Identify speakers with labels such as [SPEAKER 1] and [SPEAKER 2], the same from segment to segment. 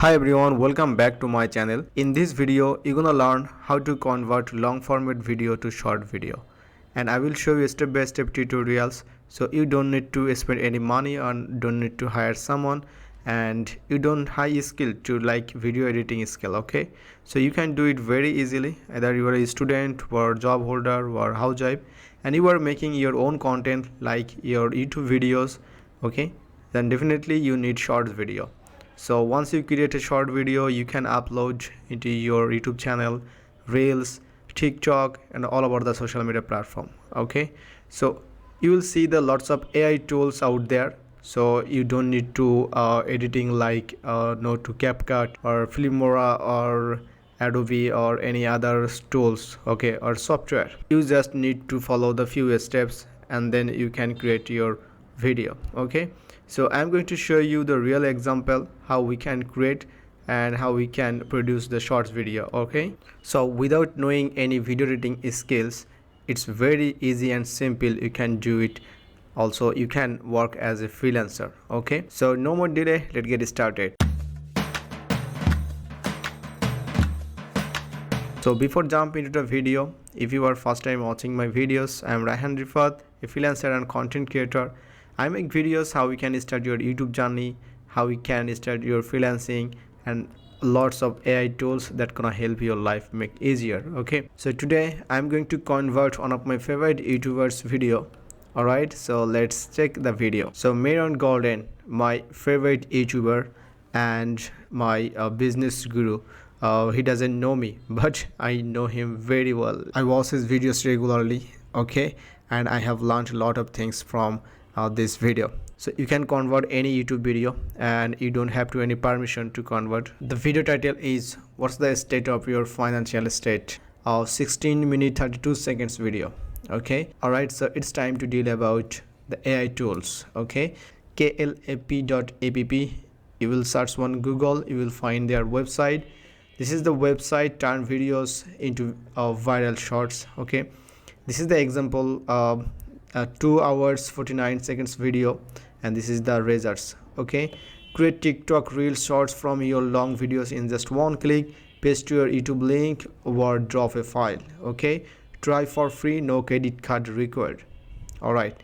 [SPEAKER 1] Hi everyone, welcome back to my channel. In this video, you're gonna learn how to convert long format video to short video. And I will show you step by step tutorials so you don't need to spend any money and don't need to hire someone and you don't high skill to like video editing skill, okay? So you can do it very easily, either you are a student or job holder or housewife and you are making your own content like your YouTube videos, okay? Then definitely you need shorts video. So once you create a short video, you can upload into your YouTube channel, Reels, TikTok, and all about the social media platform. Okay, so you will see the lots of AI tools out there. So you don't need to editing like no to CapCut or Filmora or Adobe or any other tools, okay, or software. You just need to follow the few steps and then you can create your video. Okay, so I'm going to show you the real example how we can create and how we can produce the shorts video. Okay, so without knowing any video editing skills, it's very easy and simple. You can do it. Also you can work as a freelancer. Okay, so no more delay, let's get started. So before jump into the video, if you are first time watching my videos, I am Raihan Rifat, a freelancer and content creator. I make videos how we can start your YouTube journey, how we can start your freelancing, and lots of AI tools that gonna help your life make easier. Okay, so today I'm going to convert one of my favorite YouTubers video. Alright, so let's check the video. So Meron Golden, my favorite YouTuber and my business guru. He doesn't know me, but I know him very well. I watch his videos regularly, okay, and I have learned a lot of things from this video. So you can convert any YouTube video and you don't have to any permission to convert. The video title is what's the state of your financial state, 16-minute 32 seconds video. Okay, all right, so it's time to deal about the AI tools. Okay, klap.app, you will search on Google, you will find their website. This is the website turn videos into viral shorts. Okay, this is the example 2 hours 49 seconds video and this is the results. Okay, create TikTok reel shorts from your long videos in just one click, paste your YouTube link or drop a file. Okay, try for free, no credit card required. All right,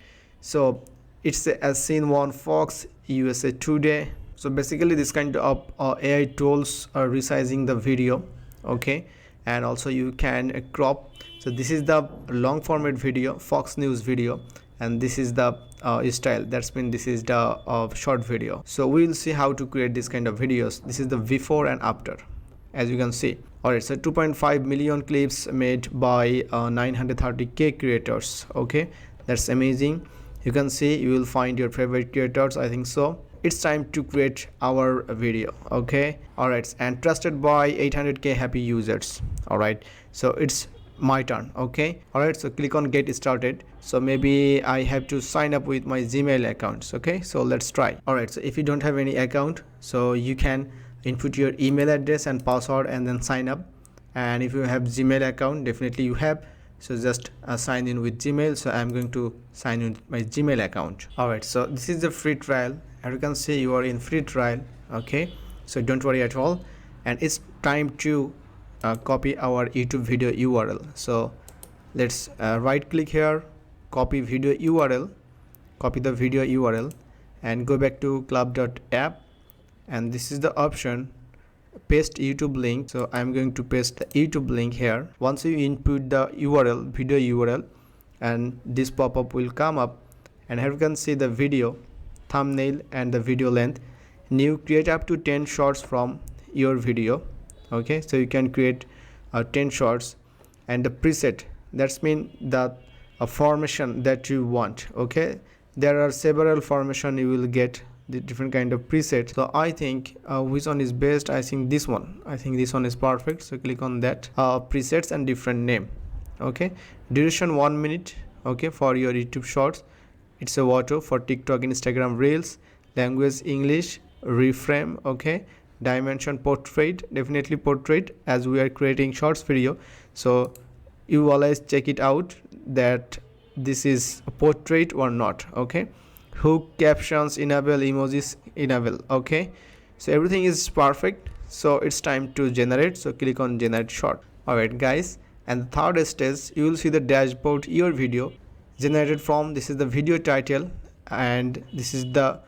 [SPEAKER 1] so it's as seen on Fox USA Today. So basically this kind of AI tools are resizing the video. Okay, and also you can crop. So this is the long format video, Fox News video, and this is the style, that's mean this is the short video. So we'll see how to create this kind of videos. This is the before and after, as you can see. Alright, so 2.5 million clips made by 930k creators. Okay, that's amazing. You can see, you will find your favorite creators, I think so. It's time to create our video. Okay, alright, and trusted by 800k happy users. Alright, so it's my turn. Okay, alright, so click on get started. So maybe I have to sign up with my Gmail accounts. Okay, so let's try. Alright, so if you don't have any account, so you can input your email address and password and then sign up. And if you have Gmail account, definitely you have, so just sign in with Gmail. So I'm going to sign in with my Gmail account. Alright, so this is the free trial. As you can see, you are in free trial. Okay, so don't worry at all, and it's time to copy our YouTube video URL. So let's right click here, copy video URL, copy the video URL and go back to club.app, and this is the option paste YouTube link. So I'm going to paste the YouTube link here. Once you input the URL, video URL, and this pop-up will come up, and here you can see the video thumbnail and the video length. New, create up to 10 shots from your video. Okay, so you can create 10 shots, and the preset, that's mean that a formation that you want. Okay, there are several formation you will get, the different kind of preset. So I think which one is best, I think this one, is perfect. So click on that, presets and different name. Okay, duration 1 minute. Okay, for your YouTube shorts, it's a auto. For TikTok, Instagram Reels, language English, reframe. Okay, dimension portrait, definitely portrait, as we are creating shorts video. So you always check it out that this is a portrait or not. Okay, hook, captions enable, emojis enable. Okay, So everything is perfect, so it's time to generate. So click on generate short. Alright guys, and the third stage, you will see the dashboard your video generated from. This is the video title, and this is the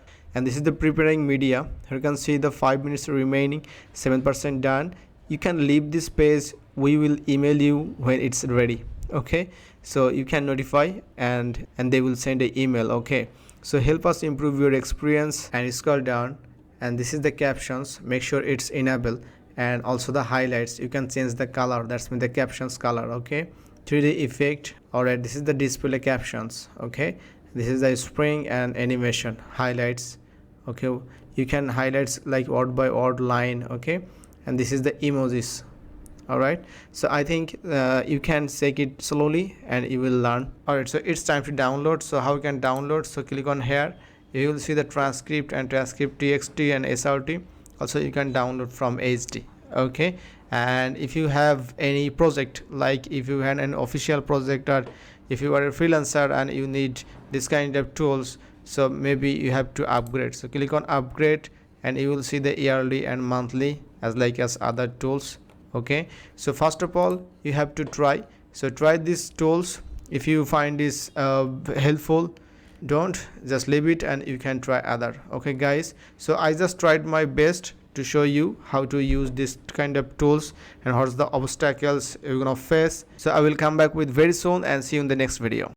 [SPEAKER 1] preparing media. You can see the 5 minutes remaining, 7% done. You can leave this page, we will email you when it's ready. Okay, so you can notify, and they will send an email. Okay, so help us improve your experience, and scroll down, and this is the captions. Make sure it's enabled, and also the highlights, you can change the color, that's mean the captions color. Okay, 3D effect. Alright, this is the display captions. Okay, this is the spring and animation highlights. Okay, you can highlights like word by word line. Okay, and this is the emojis. Alright, so I think you can take it slowly and you will learn. Alright, so it's time to download. So how you can download? So click on here, you will see the transcript and transcript txt and srt. Also you can download from HD. Okay, and if you have any project, like if you had an official project, or if you are a freelancer and you need this kind of tools, so maybe you have to upgrade. So click on upgrade, and you will see the yearly and monthly as other tools. Okay, so first of all you have to try. So try these tools. If you find this helpful, don't just leave it, and you can try other. Okay guys, so I just tried my best to show you how to use this kind of tools and what's the obstacles you're gonna face. So I will come back with very soon, and see you in the next video.